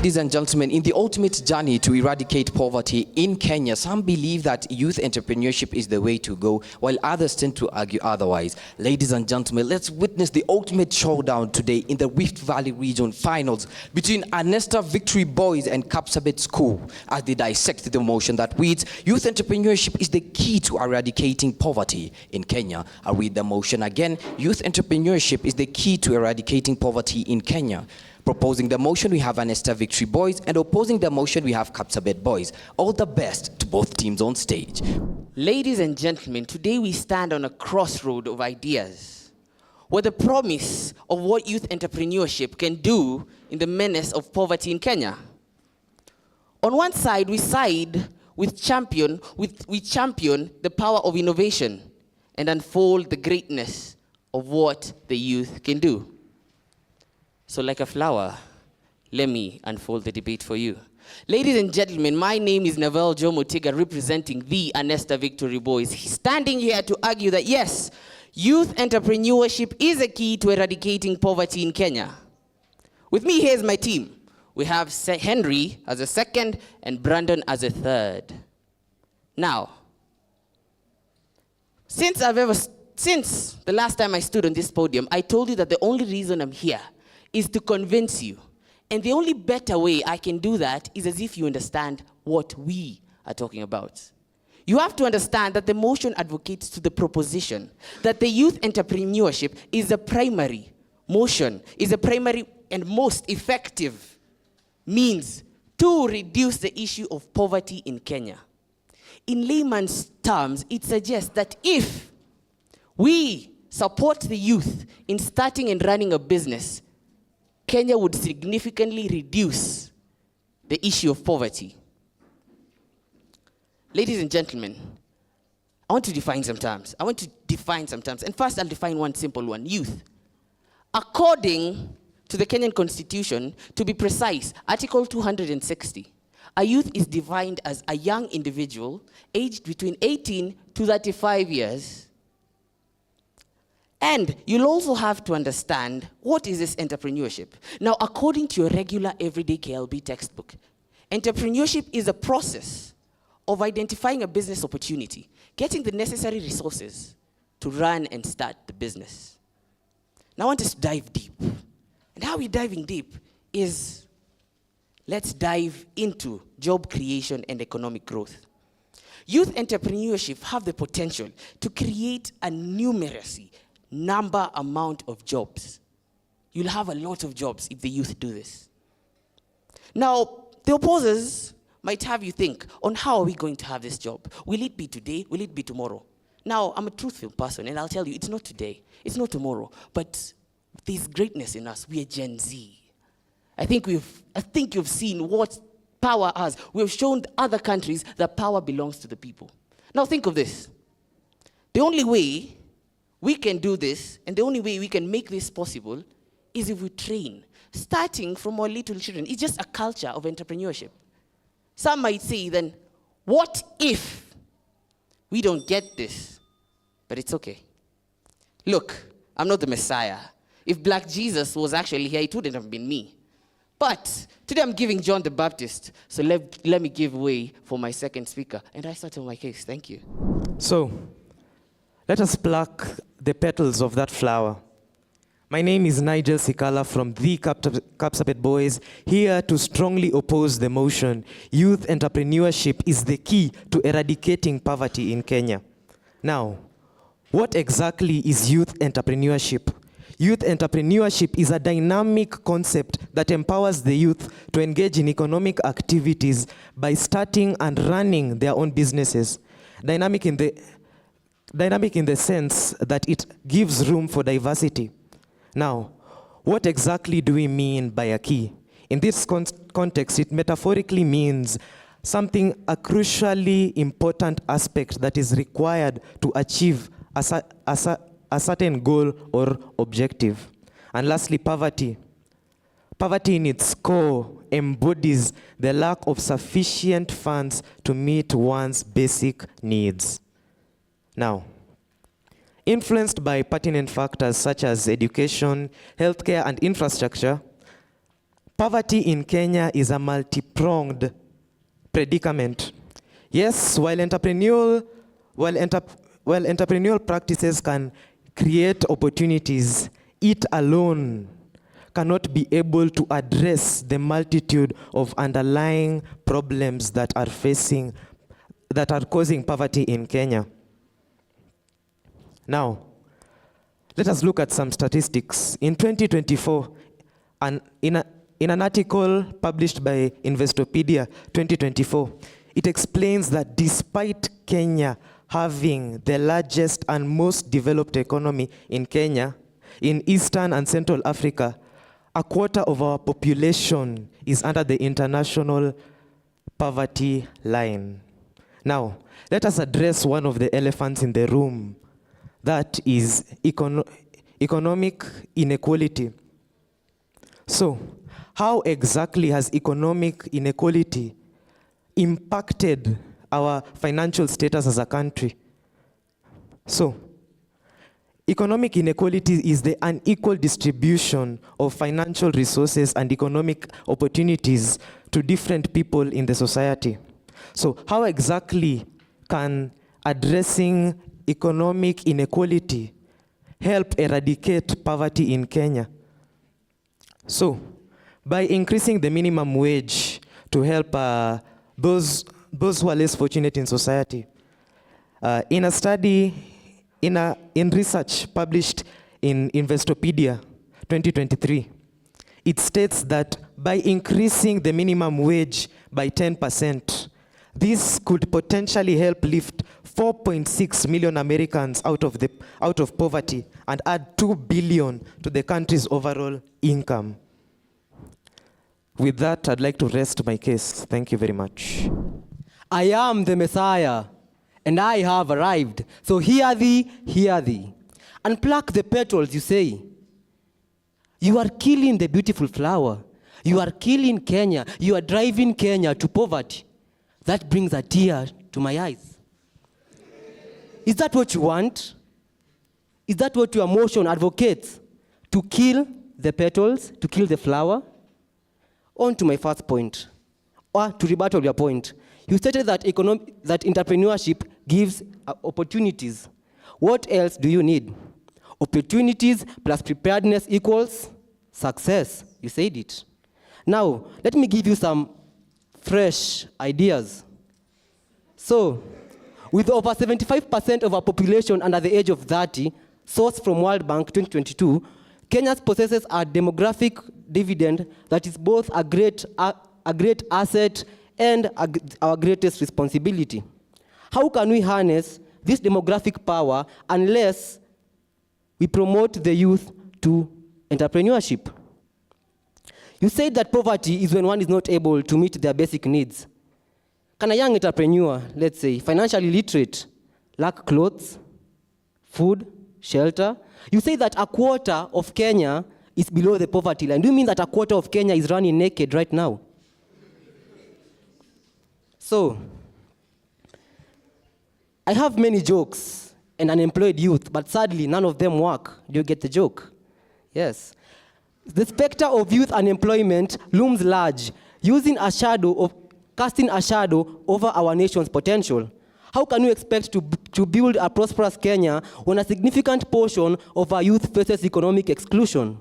Ladies and gentlemen, in the ultimate journey to eradicate poverty in Kenya, some believe that youth entrepreneurship is the way to go, while others tend to argue otherwise. Ladies and gentlemen, let's witness the ultimate showdown today in the Rift Valley region finals between Anestar Victory Boys and Kapsabet School as they dissect the motion that reads, youth entrepreneurship is the key to eradicating poverty in Kenya. I'll read the motion again. Youth entrepreneurship is the key to eradicating poverty in Kenya. Proposing the motion, we have Anestar Victory Boys, and opposing the motion, we have Kapsabet Boys. All the best to both teams on stage. Ladies and gentlemen, today we stand on a crossroad of ideas, where the promise of what youth entrepreneurship can do in the menace of poverty in Kenya. On one side, we champion the power of innovation and unfold the greatness of what the youth can do. So like a flower, let me unfold the debate for you. Ladies and gentlemen, my name is Navel Jomotiga, representing the Anestar Victory Boys, standing here to argue that yes, youth entrepreneurship is a key to eradicating poverty in Kenya. With me, here's my team. We have Henry as a second and Brandon as a third. Now, since the last time I stood on this podium, I told you that the only reason I'm here is to convince you. And the only better way I can do that is as if you understand what we are talking about. You have to understand that the motion advocates to the proposition that the youth entrepreneurship is a primary and most effective means to reduce the issue of poverty in Kenya. In layman's terms, it suggests that if we support the youth in starting and running a business, Kenya would significantly reduce the issue of poverty. Ladies and gentlemen, I want to define some terms. And first I'll define one simple one, youth. According to the Kenyan Constitution, to be precise, Article 260, a youth is defined as a young individual aged between 18 to 35 years. And you'll also have to understand, what is this entrepreneurship? Now, according to your regular everyday KLB textbook, entrepreneurship is a process of identifying a business opportunity, getting the necessary resources to run and start the business. Now, I want us to dive deep. And how we're diving deep is, let's dive into job creation and economic growth. Youth entrepreneurship have the potential to create a amount of jobs. You'll have a lot of jobs if the youth do this. Now, the opposers might have you think on how are we going to have this job? Will it be today? Will it be tomorrow? Now, I'm a truthful person, and I'll tell you, it's not today, it's not tomorrow, but there's greatness in us. We are Gen Z. I think you've seen what power has. We've shown other countries that power belongs to the people. Now, think of this. The only way we can do this, and the only way we can make this possible, is if we train, starting from our little children. It's just a culture of entrepreneurship. Some might say then, what if we don't get this? But it's okay. Look, I'm not the Messiah. If Black Jesus was actually here, it wouldn't have been me. But today I'm giving John the Baptist, so let me give way for my second speaker. And I start on my case. Thank you. So, let us pluck the petals of that flower. My name is Nigel Sikala from the Kapsabet Boys, here to strongly oppose the motion, youth entrepreneurship is the key to eradicating poverty in Kenya. Now, what exactly is youth entrepreneurship? Youth entrepreneurship is a dynamic concept that empowers the youth to engage in economic activities by starting and running their own businesses. Dynamic in the sense that it gives room for diversity. Now, what exactly do we mean by a key? In this context, it metaphorically means something, a crucially important aspect that is required to achieve a certain goal or objective. And lastly, poverty. Poverty in its core embodies the lack of sufficient funds to meet one's basic needs. Now, influenced by pertinent factors such as education, healthcare, and infrastructure, poverty in Kenya is a multi-pronged predicament. Yes, while entrepreneurial practices can create opportunities, it alone cannot be able to address the multitude of underlying problems that are causing poverty in Kenya. Now, let us look at some statistics. In 2024, in an article published by Investopedia 2024, it explains that despite Kenya having the largest and most developed economy in Kenya, in Eastern and Central Africa, a quarter of our population is under the international poverty line. Now, let us address one of the elephants in the room, that is economic inequality. So, how exactly has economic inequality impacted our financial status as a country? So, economic inequality is the unequal distribution of financial resources and economic opportunities to different people in the society. So, how exactly can addressing economic inequality help eradicate poverty in Kenya? So, by increasing the minimum wage to help those who are less fortunate in society. In a study, in research published in Investopedia 2023, it states that by increasing the minimum wage by 10%, this could potentially help lift 4.6 million Americans out of poverty and add 2 billion to the country's overall income. With that, I'd like to rest my case. Thank you very much. I am the Messiah, and I have arrived. So hear thee, hear thee. And pluck the petals, you say. You are killing the beautiful flower. You are killing Kenya. You are driving Kenya to poverty. That brings a tear to my eyes. Is that what you want? Is that what your motion advocates? To kill the petals, to kill the flower? On to my first point, or to rebuttal your point. You stated that that entrepreneurship gives opportunities. What else do you need? Opportunities plus preparedness equals success. You said it. Now, let me give you some fresh ideas. So, with over 75% of our population under the age of 30, sourced from World Bank 2022, Kenya possesses a demographic dividend that is both a great asset and our greatest responsibility. How can we harness this demographic power unless we promote the youth to entrepreneurship? You said that poverty is when one is not able to meet their basic needs. Can a young entrepreneur, let's say, financially literate, lack clothes, food, shelter? You say that a quarter of Kenya is below the poverty line. Do you mean that a quarter of Kenya is running naked right now? So, I have many jokes and unemployed youth, but sadly, none of them work. Do you get the joke? Yes. The specter of youth unemployment looms large, casting a shadow over our nation's potential. How can we expect to build a prosperous Kenya when a significant portion of our youth faces economic exclusion?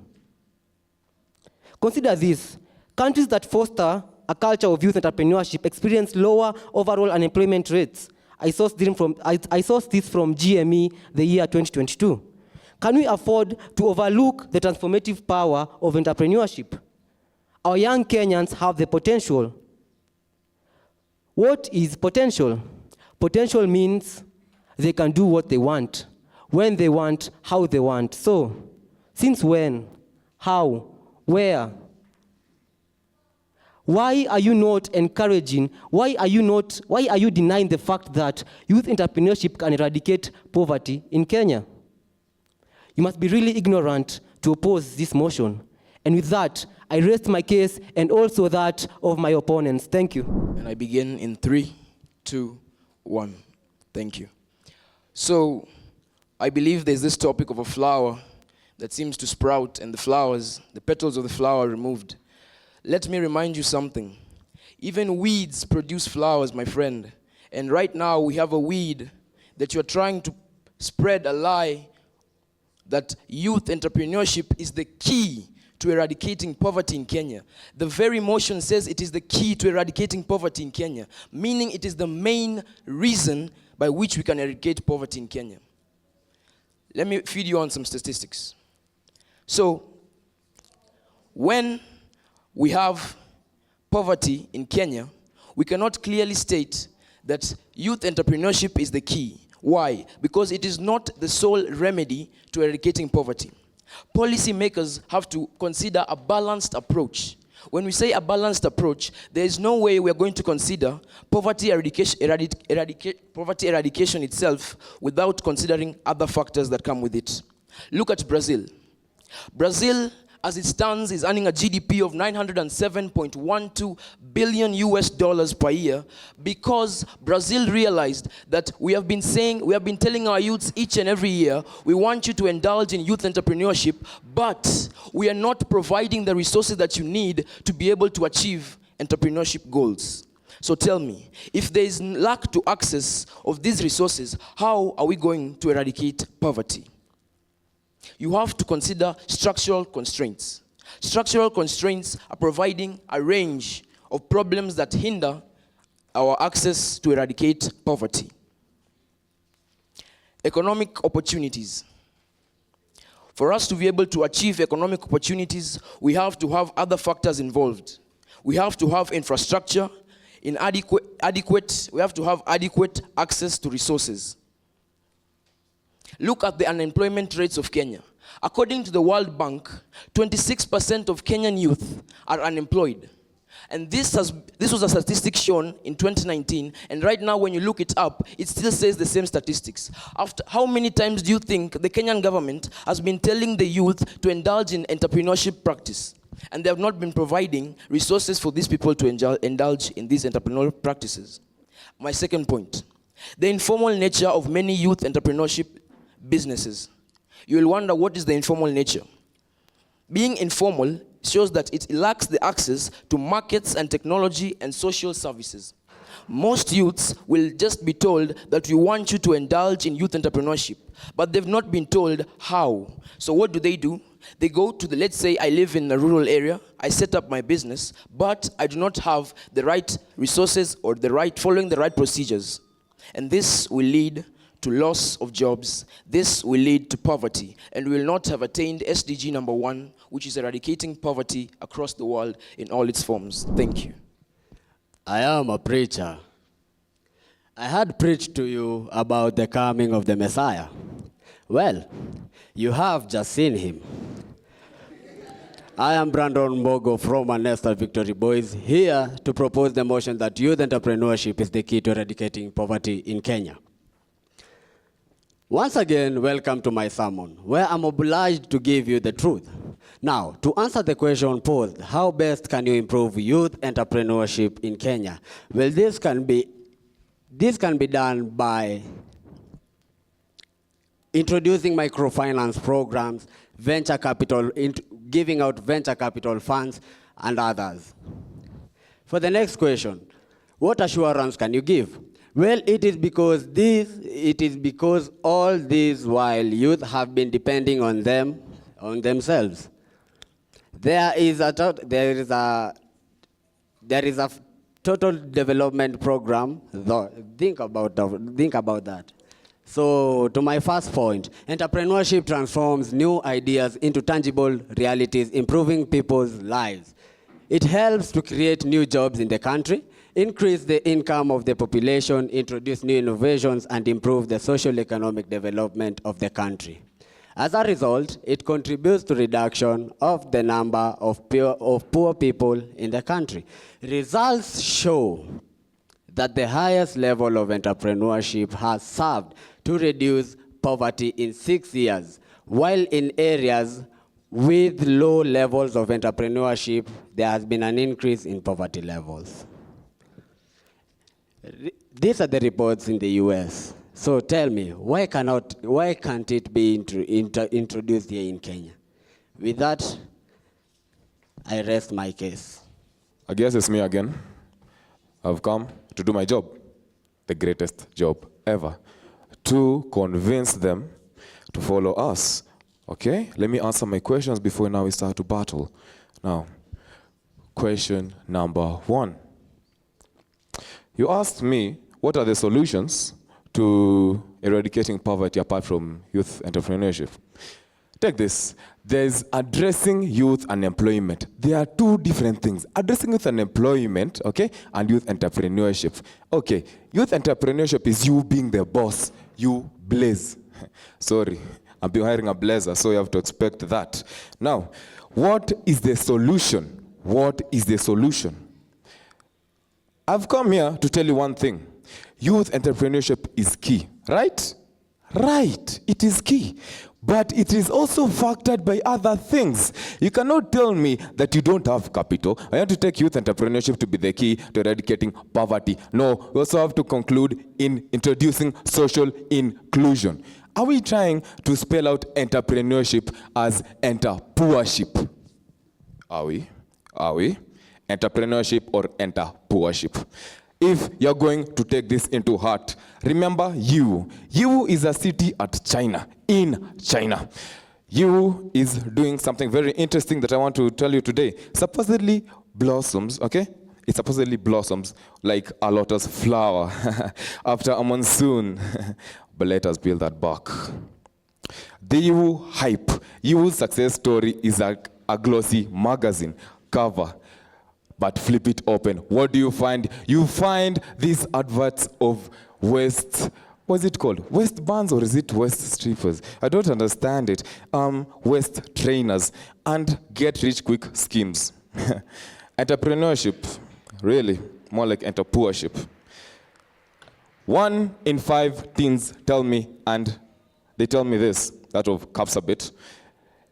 Consider this. Countries that foster a culture of youth entrepreneurship experience lower overall unemployment rates. I sourced this from GME the year 2022. Can we afford to overlook the transformative power of entrepreneurship? Our young Kenyans have the potential. What is potential? Potential means they can do what they want, when they want, how they want. So, since when, how, where? Why are you not encouraging, why are you denying the fact that youth entrepreneurship can eradicate poverty in Kenya? You must be really ignorant to oppose this motion. And with that, I rest my case and also that of my opponents. Thank you. And I begin in 3, 2, 1. Thank you. So, I believe there's this topic of a flower that seems to sprout and the petals of the flower are removed. Let me remind you something. Even weeds produce flowers, my friend. And right now we have a weed that you're trying to spread a lie that youth entrepreneurship is the key to eradicating poverty in Kenya. The very motion says it is the key to eradicating poverty in Kenya, meaning it is the main reason by which we can eradicate poverty in Kenya. Let me feed you on some statistics. So, when we have poverty in Kenya, we cannot clearly state that youth entrepreneurship is the key. Why? Because it is not the sole remedy to eradicating poverty. Policymakers have to consider a balanced approach. When we say a balanced approach, there is no way we are going to consider poverty eradication itself without considering other factors that come with it. Look at Brazil. Brazil, as it stands, is earning a GDP of 907.12 billion US dollars per year because Brazil realized that we have been telling our youths each and every year, we want you to indulge in youth entrepreneurship, but we are not providing the resources that you need to be able to achieve entrepreneurship goals. So tell me, if there is lack to access of these resources, how are we going to eradicate poverty? You have to consider structural constraints. Structural constraints are providing a range of problems that hinder our access to eradicate poverty. Economic opportunities. For us to be able to achieve economic opportunities, we have to have other factors involved. We have to have infrastructure, we have to have adequate access to resources. Look at the unemployment rates of Kenya. According to the World Bank, 26% of Kenyan youth are unemployed. And this was a statistic shown in 2019, and right now when you look it up, it still says the same statistics. After how many times do you think the Kenyan government has been telling the youth to indulge in entrepreneurship practice? And they have not been providing resources for these people to indulge in these entrepreneurial practices. My second point, the informal nature of many youth entrepreneurship businesses. You will wonder, what is the informal nature? Being informal shows that it lacks the access to markets and technology and social services. Most youths will just be told that we want you to indulge in youth entrepreneurship, but they've not been told how. So what do? They go to let's say I live in a rural area, I set up my business, but I do not have the right resources or following the right procedures. And this will lead to loss of jobs. This will lead to poverty, and we will not have attained SDG number 1, which is eradicating poverty across the world in all its forms. Thank you. I am a preacher. I had preached to you about the coming of the Messiah. Well, you have just seen him. I am Brandon Mbogo from Anestar Victory Boys, here to propose the motion that youth entrepreneurship is the key to eradicating poverty in Kenya. Once again, welcome to my sermon, where I'm obliged to give you the truth. Now, to answer the question posed, how best can you improve youth entrepreneurship in Kenya? Well, this can be done by introducing microfinance programs, venture capital, giving out venture capital funds, and others. For the next question, what assurance can you give? Well, it is because all this while youth have been depending on themselves. There is a total development program. Think about that. So, to my first point, entrepreneurship transforms new ideas into tangible realities, improving people's lives. It helps to create new jobs in the country, increase the income of the population, introduce new innovations, and improve the social economic development of the country. As a result, it contributes to reduction of the number of poor people in the country. Results show that the highest level of entrepreneurship has served to reduce poverty in 6 years, while in areas with low levels of entrepreneurship, there has been an increase in poverty levels. These are the reports in the US. So tell me, why can't it be introduced here in Kenya? With that, I rest my case. I guess it's me again. I've come to do my job, the greatest job ever, to convince them to follow us. Okay? Let me answer my questions before now we start to battle. Now, question number 1. You asked me, what are the solutions to eradicating poverty apart from youth entrepreneurship? Take this. There's addressing youth unemployment. There are two different things. Addressing youth unemployment, okay, and youth entrepreneurship. Okay, youth entrepreneurship is you being the boss. You blaze. Sorry, I'm hiring a blazer, so you have to expect that. Now, what is the solution? What is the solution? I've come here to tell you one thing. Youth entrepreneurship is key, right? Right, it is key. But it is also factored by other things. You cannot tell me that you don't have capital. I want to take youth entrepreneurship to be the key to eradicating poverty. No, we also have to conclude in introducing social inclusion. Are we trying to spell out entrepreneurship as enterpourship? Are we? Are we? Entrepreneurship or enterpourship? If you're going to take this into heart, remember Yiwu. Yiwu is a city at China, in China. Yiwu is doing something very interesting that I want to tell you today. Supposedly blossoms, okay? It supposedly blossoms like a lotus flower after a monsoon. But let us build that back. The Yiwu hype. Yiwu's success story is a glossy magazine cover. But flip it open. What do you find? You find these adverts of West, what's it called? West bands, or is it West strippers? I don't understand it. West trainers and get rich quick schemes. Entrepreneurship, really, more like enterpreneurship. 1 in 5 teens tell me, and they tell me this, that of Kapsabet.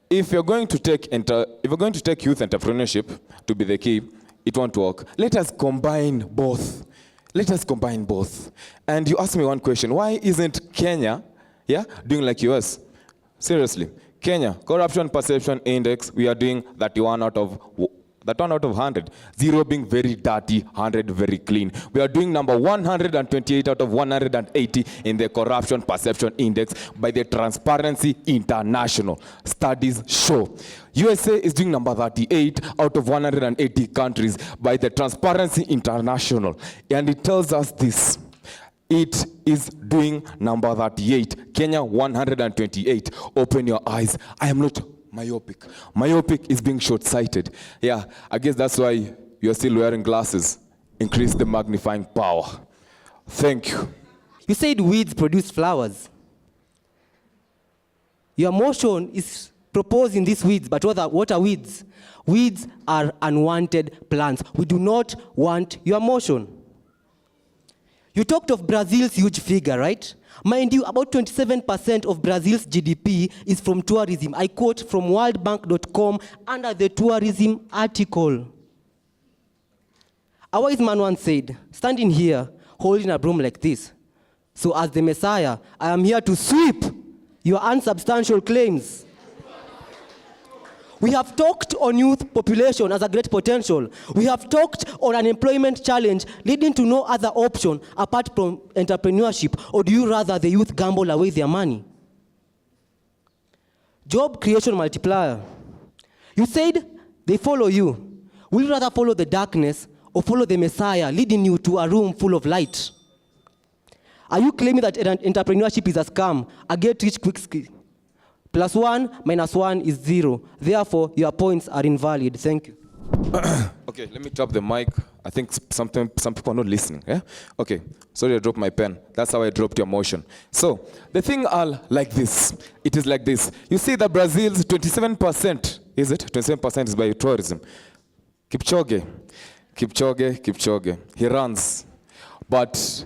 If you're going to take youth entrepreneurship to be the key, it won't work. Let us combine both. Let us combine both. And you asked me one question. Why isn't Kenya, doing like US? Seriously. Kenya, Corruption Perception Index, we are doing 31 out of 100. 0 being very dirty, 100 very clean. We are doing number 128 out of 180 in the Corruption Perception Index by the Transparency International. Studies show. USA is doing number 38 out of 180 countries by the Transparency International. And it tells us this. It is doing number 38. Kenya 128. Open your eyes. I am not myopic. Myopic is being short-sighted. Yeah, I guess that's why you're still wearing glasses. Increase the magnifying power. Thank you. You said weeds produce flowers. Your motion is proposing these weeds, but what are weeds? Weeds are unwanted plants. We do not want your motion. You talked of Brazil's huge figure, right? Mind you, about 27% of Brazil's GDP is from tourism. I quote from worldbank.com under the tourism article. A wise man once said, standing here, holding a broom like this, so as the Messiah, I am here to sweep your unsubstantial claims. We have talked on youth population as a great potential. We have talked on an employment challenge leading to no other option apart from entrepreneurship. Or do you rather the youth gamble away their money? Job creation multiplier. You said they follow you. Will you rather follow the darkness or follow the Messiah leading you to a room full of light? Are you claiming that entrepreneurship is a scam, a get-rich-quick scheme? +1 - 1 is 0. Therefore, your points are invalid. Thank you. Okay, let me drop the mic. I think some people are not listening. Yeah? Okay, sorry I dropped my pen. That's how I dropped your motion. So, the thing are like this. It is like this. You see that Brazil's 27%, is it? 27% is by tourism. Kipchoge. He runs. But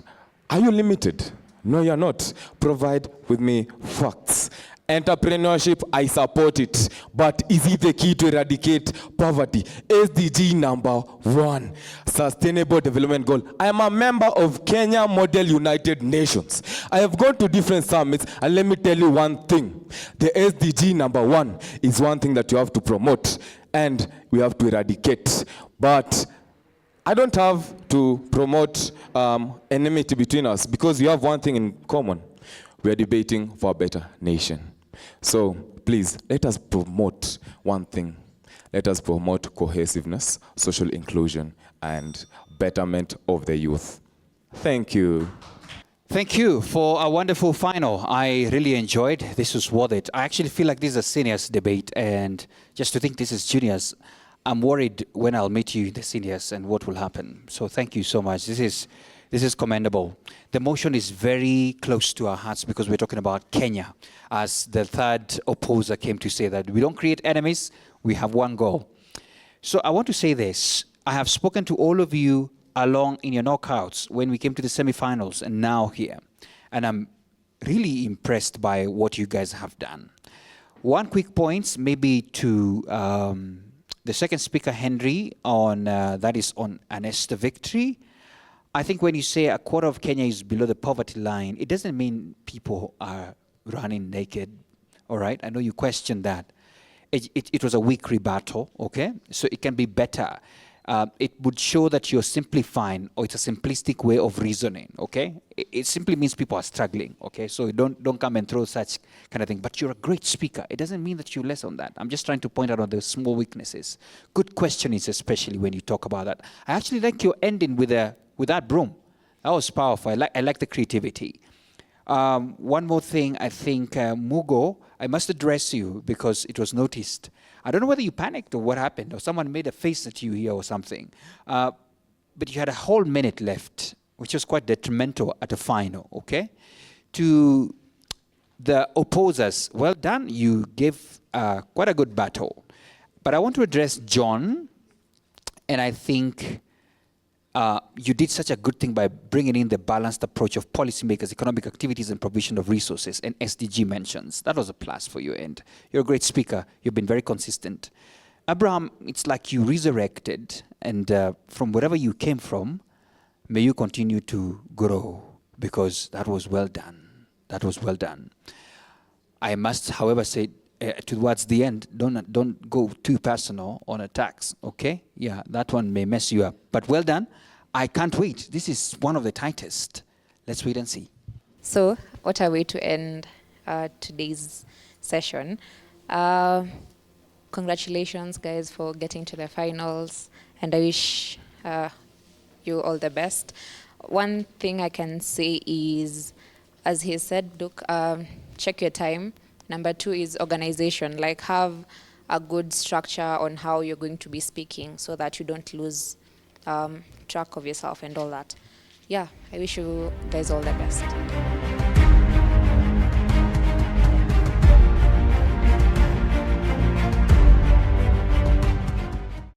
are you limited? No, you're not. Provide with me facts. Entrepreneurship, I support it. But is it the key to eradicate poverty? SDG number 1, Sustainable Development Goal. I am a member of Kenya Model United Nations. I have gone to different summits, and let me tell you one thing. The SDG number 1 is one thing that you have to promote, and we have to eradicate. But I don't have to promote enmity between us because we have one thing in common. We are debating for a better nation. So please, let us promote one thing. Let us promote cohesiveness, social inclusion, and betterment of the youth. Thank you. Thank you for a wonderful final. I really enjoyed. This was worth it. I actually feel like this is a seniors debate, and just to think this is juniors, I'm worried when I'll meet you, the seniors, and what will happen. So thank you so much. This is commendable. The motion is very close to our hearts because we're talking about Kenya, as the third opposer came to say that we don't create enemies, we have one goal. So I want to say this. I have spoken to all of you along in your knockouts when we came to the semifinals and now here. And I'm really impressed by what you guys have done. One quick point, maybe to the second speaker, Henry, on that is on Anestar victory. I think when you say a quarter of Kenya is below the poverty line, it doesn't mean people are running naked, all right? I know you questioned that. It was a weak rebuttal, okay? So it can be better. It would show that you're simplifying, or it's a simplistic way of reasoning, okay? It simply means people are struggling, okay? So don't come and throw such kind of thing. But you're a great speaker. It doesn't mean that you're less on that. I'm just trying to point out on the small weaknesses. Good questionings, especially when you talk about that. I actually like your ending with that broom. That was powerful. I like the creativity. One more thing, I think, Mugo, I must address you because it was noticed. I don't know whether you panicked or what happened, or someone made a face at you here or something. But you had a whole minute left, which was quite detrimental at the final, okay? To the opposers, well done. You gave quite a good battle. But I want to address John, and I think you did such a good thing by bringing in the balanced approach of policymakers, economic activities, and provision of resources, and SDG mentions. That was a plus for you, and you're a great speaker. You've been very consistent. Abraham, it's like you resurrected, and from wherever you came from, may you continue to grow, because that was well done. That was well done. I must, however, say, towards the end, don't go too personal on attacks, okay? Yeah, that one may mess you up. But well done. I can't wait. This is one of the tightest. Let's wait and see. So, what a way to end today's session. Congratulations, guys, for getting to the finals, and I wish you all the best. One thing I can say is, as he said, look, check your time. Number 2 is organization, like have a good structure on how you're going to be speaking so that you don't lose track of yourself and all that. Yeah, I wish you guys all the best.